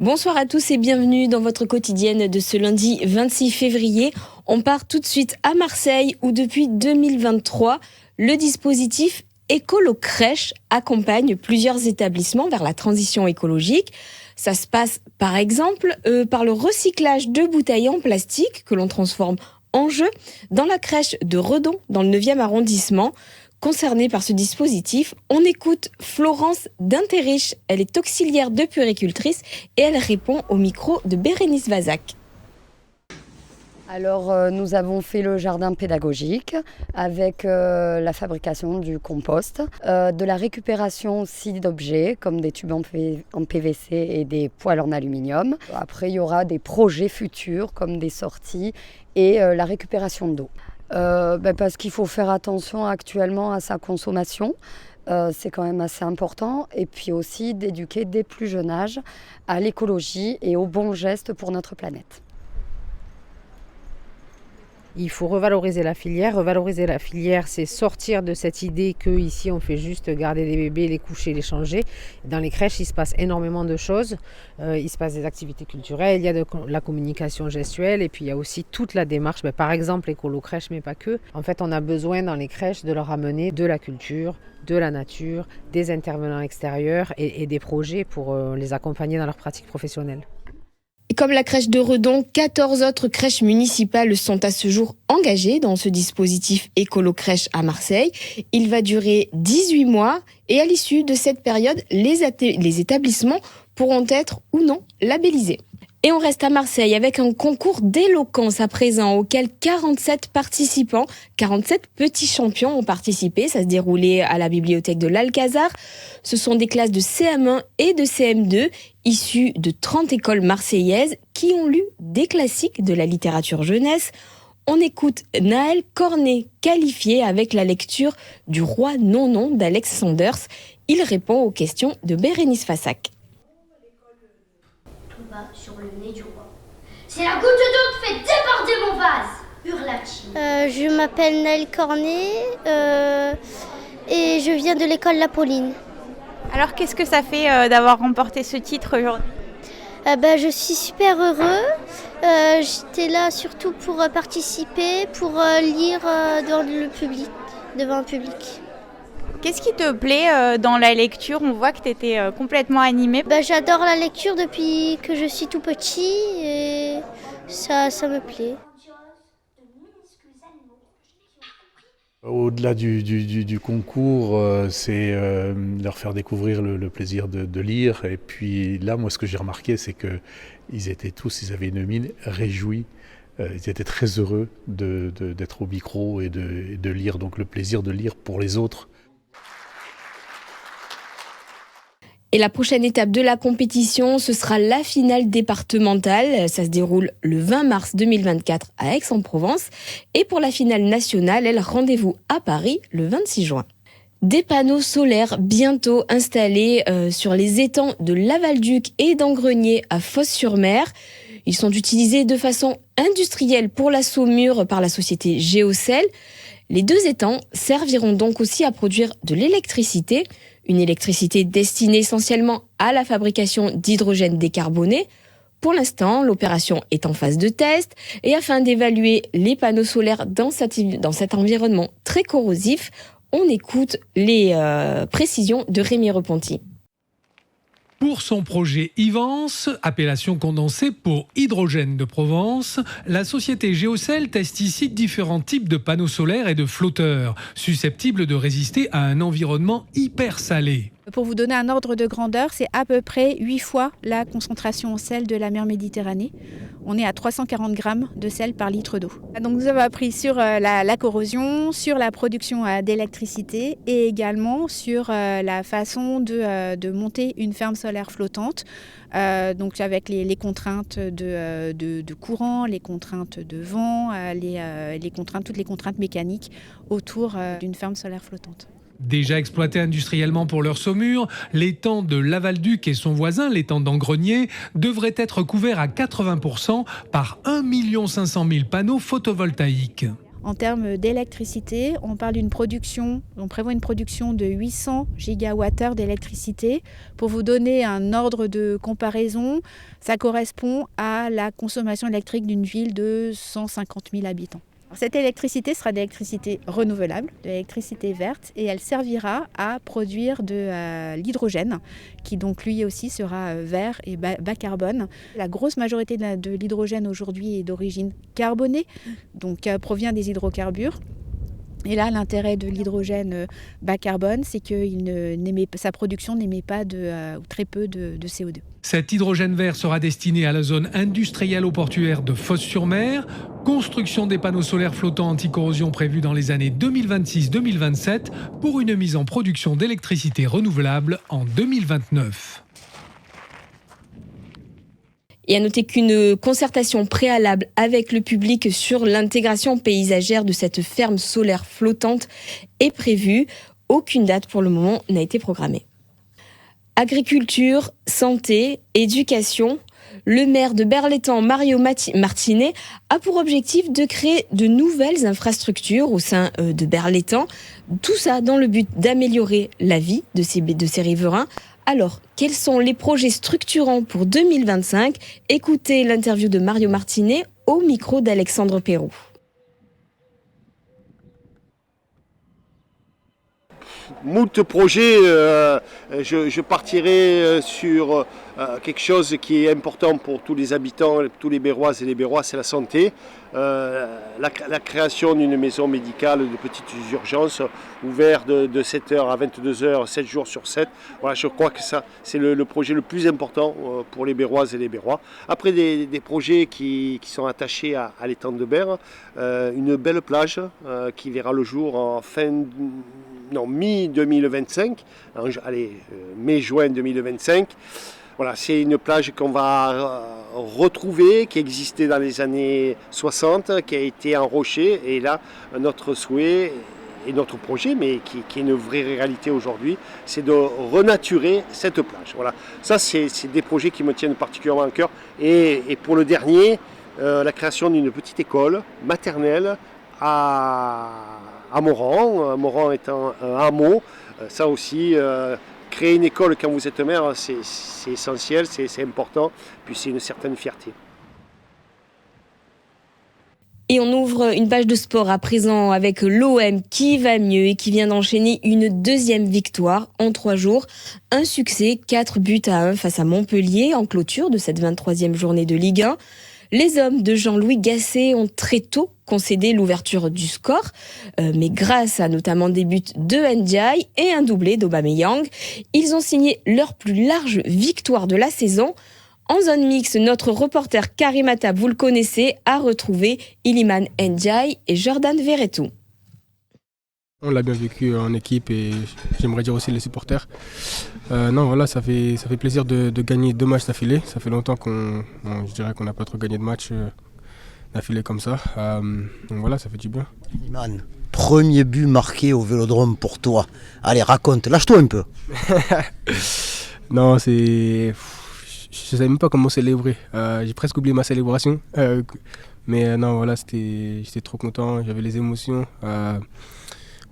Bonsoir à tous et bienvenue dans votre quotidienne de ce lundi 26 février. On part tout de suite à Marseille où depuis 2023, le dispositif Écolo-Crèche accompagne plusieurs établissements vers la transition écologique. Ça se passe par exemple par le recyclage de bouteilles en plastique que l'on transforme en jeux dans la crèche de Redon dans le 9e arrondissement. Concernée par ce dispositif, on écoute Florence Dinterich. Elle est auxiliaire de puéricultrice et elle répond au micro de Bérénice Vazac. Alors nous avons fait le jardin pédagogique avec la fabrication du compost, de la récupération aussi d'objets comme des tubes en PVC et des poêles en aluminium. Après il y aura des projets futurs comme des sorties et la récupération d'eau. Parce qu'il faut faire attention actuellement à sa consommation, c'est quand même assez important. Et puis aussi d'éduquer dès plus jeune âge à l'écologie et aux bons gestes pour notre planète. Il faut revaloriser la filière. Revaloriser la filière, c'est sortir de cette idée qu'ici on fait juste garder des bébés, les coucher, les changer. Dans les crèches, il se passe énormément de choses. Il se passe des activités culturelles, il y a de la communication gestuelle et puis il y a aussi toute la démarche, par exemple écolo-crèche, mais pas que. En fait, on a besoin dans les crèches de leur amener de la culture, de la nature, des intervenants extérieurs et des projets pour les accompagner dans leur pratique professionnelle. Comme la crèche de Redon, 14 autres crèches municipales sont à ce jour engagées dans ce dispositif Écolo-Crèche à Marseille. Il va durer 18 mois et à l'issue de cette période, les établissements pourront être ou non labellisés. Et on reste à Marseille avec un concours d'éloquence à présent auquel 47 participants, 47 petits champions ont participé. Ça se déroulait à la bibliothèque de l'Alcazar. Ce sont des classes de CM1 et de CM2 issues de 30 écoles marseillaises qui ont lu des classiques de la littérature jeunesse. On écoute Naël Cornet, qualifié avec la lecture du Roi Non-Non d'Alex Sanders. Il répond aux questions de Bérénice Vazac. Sur le nez du roi. C'est la goutte d'eau qui fait déborder mon vase, hurla-t-il. Je m'appelle Naël Cornet et je viens de l'école La Pauline. Alors qu'est-ce que ça fait d'avoir remporté ce titre aujourd'hui ? Je suis super heureux. J'étais là surtout pour participer, pour lire devant un public. Qu'est-ce qui te plaît dans la lecture ? On voit que tu étais complètement animée. J'adore la lecture depuis que je suis tout petit et ça me plaît. Au-delà du concours, c'est leur faire découvrir le plaisir de lire. Et puis là, moi, ce que j'ai remarqué, c'est qu'ils avaient une mine réjouie. Ils étaient très heureux d'être au micro et de lire, donc le plaisir de lire pour les autres. Et la prochaine étape de la compétition, ce sera la finale départementale. Ça se déroule le 20 mars 2024 à Aix-en-Provence. Et pour la finale nationale, rendez-vous à Paris le 26 juin. Des panneaux solaires bientôt installés sur les étangs de Lavalduc et d'Angrenier à Fos-sur-Mer. Ils sont utilisés de façon industrielle pour la saumure par la société Géocel. Les deux étangs serviront donc aussi à produire de l'électricité, une électricité destinée essentiellement à la fabrication d'hydrogène décarboné. Pour l'instant, l'opération est en phase de test et afin d'évaluer les panneaux solaires dans cet environnement très corrosif, on écoute les précisions de Rémi Repenty. Pour son projet Ivance, appellation condensée pour hydrogène de Provence, la société Géocel teste ici différents types de panneaux solaires et de flotteurs, susceptibles de résister à un environnement hyper salé. Pour vous donner un ordre de grandeur, c'est à peu près 8 fois la concentration en sel de la mer Méditerranée. On est à 340 grammes de sel par litre d'eau. Donc nous avons appris sur la corrosion, sur la production d'électricité et également sur la façon de monter une ferme solaire flottante. Donc avec les contraintes de courant, les contraintes de vent, toutes les contraintes mécaniques autour d'une ferme solaire flottante. Déjà exploités industriellement pour leur saumure, l'étang de Lavalduc et son voisin, l'étang d'Angrenier, devraient être couverts à 80% par 1 500 000 panneaux photovoltaïques. En termes d'électricité, on prévoit une production de 800 gigawattheures d'électricité. Pour vous donner un ordre de comparaison, ça correspond à la consommation électrique d'une ville de 150 000 habitants. Cette électricité sera de l'électricité renouvelable, de l'électricité verte, et elle servira à produire de l'hydrogène, qui donc lui aussi sera vert et bas carbone. La grosse majorité de l'hydrogène aujourd'hui est d'origine carbonée, donc provient des hydrocarbures. Et là, l'intérêt de l'hydrogène bas carbone, c'est que sa production n'émet pas ou très peu de CO2. Cet hydrogène vert sera destiné à la zone industrielle portuaire de Fos-sur-Mer. Construction des panneaux solaires flottants anti-corrosion prévue dans les années 2026-2027 pour une mise en production d'électricité renouvelable en 2029. Et à noter qu'une concertation préalable avec le public sur l'intégration paysagère de cette ferme solaire flottante est prévue. Aucune date pour le moment n'a été programmée. Agriculture, santé, éducation. Le maire de Berlétan, Mario Martinet, a pour objectif de créer de nouvelles infrastructures au sein de Berlétan. Tout ça dans le but d'améliorer la vie de ces riverains. Alors, quels sont les projets structurants pour 2025 ? Écoutez l'interview de Mario Martinet au micro d'Alexandre Perroux. Moult projets, je partirai sur quelque chose qui est important pour tous les habitants, tous les Béroises et les Bérois, c'est la santé. La création d'une maison médicale de petites urgences ouverte de 7h à 22h, 7 jours sur 7. Voilà, je crois que ça, c'est le projet le plus important pour les Béroises et les Bérois. Après, des projets qui sont attachés à l'étang de Berre, une belle plage qui verra le jour en mi-2025, mai-juin 2025. Voilà, c'est une plage qu'on va retrouver, qui existait dans les années 60, qui a été enrochée. Et là, notre souhait et notre projet, mais qui est une vraie réalité aujourd'hui, c'est de renaturer cette plage. Voilà, ça, c'est des projets qui me tiennent particulièrement à cœur. Et pour le dernier, la création d'une petite école maternelle à Moran. Moran étant un hameau, ça aussi... Créer une école quand vous êtes maire, c'est essentiel, c'est important, puis c'est une certaine fierté. Et on ouvre une page de sport à présent avec l'OM qui va mieux et qui vient d'enchaîner une deuxième victoire en 3 jours. Un succès, 4-1 face à Montpellier en clôture de cette 23e journée de Ligue 1. Les hommes de Jean-Louis Gasset ont très tôt concédé l'ouverture du score, mais grâce à notamment des buts de Ndiaye et un doublé d'Aubameyang, ils ont signé leur plus large victoire de la saison. En zone mixte, notre reporter Karim Attab, vous le connaissez, a retrouvé Iliman Ndiaye et Jordan Verretou. On l'a bien vécu en équipe et j'aimerais dire aussi les supporters. Non, voilà, ça fait plaisir de gagner 2 matchs d'affilée. Ça fait longtemps je dirais qu'on n'a pas trop gagné de matchs d'affilée comme ça. Donc voilà, ça fait du bien. Iman, premier but marqué au Vélodrome pour toi. Allez, raconte, lâche-toi un peu. Non, je ne savais même pas comment célébrer. J'ai presque oublié ma célébration. Mais non, voilà, j'étais trop content, j'avais les émotions.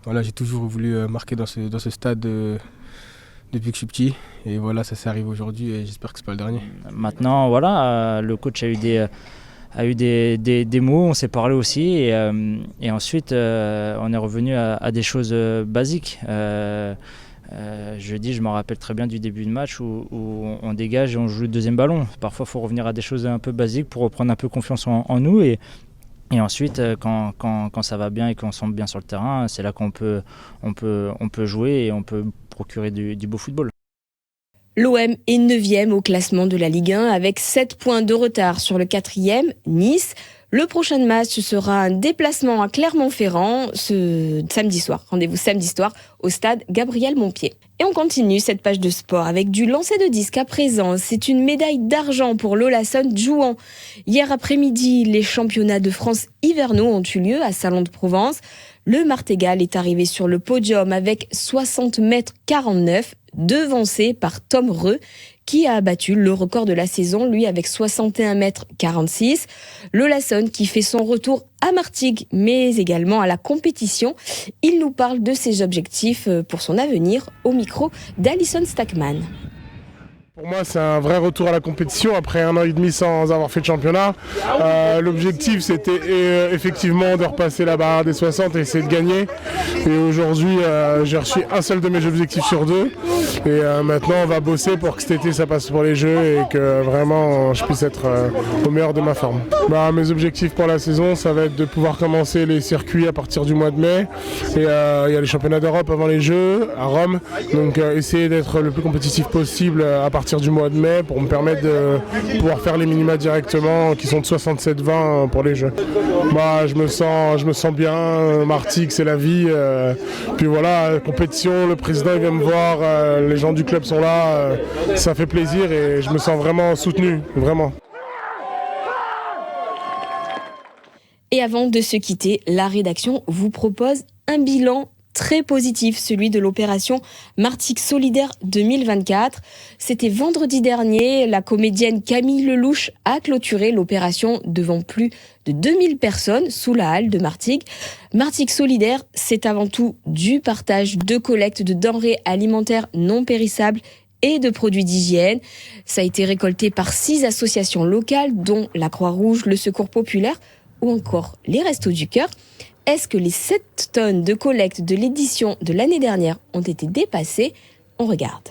Voilà, j'ai toujours voulu marquer dans ce stade depuis que je suis petit. Et voilà, ça s'est arrivé aujourd'hui et j'espère que ce n'est pas le dernier. Maintenant, voilà, le coach a eu des mots, on s'est parlé aussi. Et ensuite, on est revenu à des choses basiques. Jeudi, je me rappelle très bien du début de match où on dégage et on joue le deuxième ballon. Parfois, il faut revenir à des choses un peu basiques pour reprendre un peu confiance en nous. Et ensuite, quand ça va bien et qu'on semble bien sur le terrain, c'est là qu'on peut jouer et on peut procurer du beau football. L'OM est 9e au classement de la Ligue 1 avec 7 points de retard sur le 4e, Nice. Le prochain match sera un déplacement à Clermont-Ferrand ce samedi soir. Rendez-vous samedi soir au stade Gabriel Montpied. Et on continue cette page de sport avec du lancer de disque à présent. C'est une médaille d'argent pour l'Olasson Jouan. Hier après-midi, les championnats de France hivernaux ont eu lieu à Salon de Provence. Le Martégal est arrivé sur le podium avec 60,49 m, devancé par Tom Reux, qui a battu le record de la saison, lui avec 61,46 m. Lola Son qui fait son retour à Martigues, mais également à la compétition. Il nous parle de ses objectifs pour son avenir au micro d'Alison Stackman. Pour moi, c'est un vrai retour à la compétition après 1 an et demi sans avoir fait de championnat. L'objectif, c'était effectivement de repasser la barre des 60 et essayer de gagner. Et aujourd'hui, j'ai reçu un seul de mes objectifs sur 2. Et maintenant, on va bosser pour que cet été, ça passe pour les Jeux et que vraiment, je puisse être au meilleur de ma forme. Mes objectifs pour la saison, ça va être de pouvoir commencer les circuits à partir du mois de mai. Et il y a les championnats d'Europe avant les Jeux à Rome. Donc, essayer d'être le plus compétitif possible à partir du mois de mai pour me permettre de pouvoir faire les minima directement qui sont de 67-20 pour les Jeux. Je me sens bien, Martigues c'est la vie. Puis voilà, compétition, le président il vient me voir, les gens du club sont là, ça fait plaisir et je me sens vraiment soutenu, vraiment. Et avant de se quitter, la rédaction vous propose un bilan très positif, celui de l'opération Martigues Solidaire 2024. C'était vendredi dernier, la comédienne Camille Lelouch a clôturé l'opération devant plus de 2000 personnes sous la halle de Martigues. Martigues Solidaire, c'est avant tout du partage de collecte de denrées alimentaires non périssables et de produits d'hygiène. Ça a été récolté par 6 associations locales, dont la Croix-Rouge, le Secours Populaire ou encore les Restos du Cœur. Est-ce que les 7 tonnes de collecte de l'édition de l'année dernière ont été dépassées ? On regarde.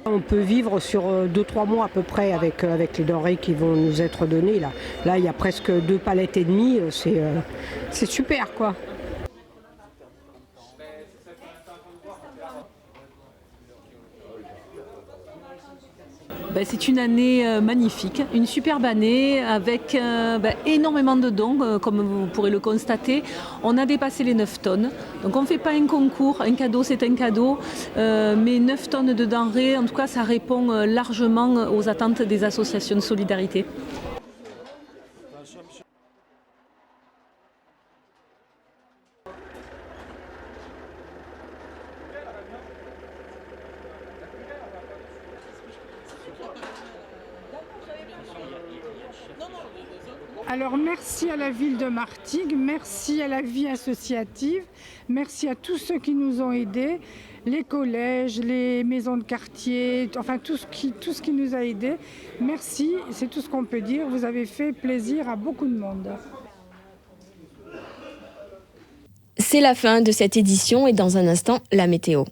On peut vivre sur 2-3 mois à peu près avec les denrées qui vont nous être données. Là, il y a presque 2 palettes et demie. C'est super, quoi. C'est une année magnifique, une superbe année avec énormément de dons, comme vous pourrez le constater. On a dépassé les 9 tonnes, donc on ne fait pas un concours, un cadeau c'est un cadeau, mais 9 tonnes de denrées, en tout cas ça répond largement aux attentes des associations de solidarité. Alors merci à la ville de Martigues, merci à la vie associative, merci à tous ceux qui nous ont aidés, les collèges, les maisons de quartier, enfin tout ce qui nous a aidés. Merci, c'est tout ce qu'on peut dire, vous avez fait plaisir à beaucoup de monde. C'est la fin de cette édition et dans un instant, la météo.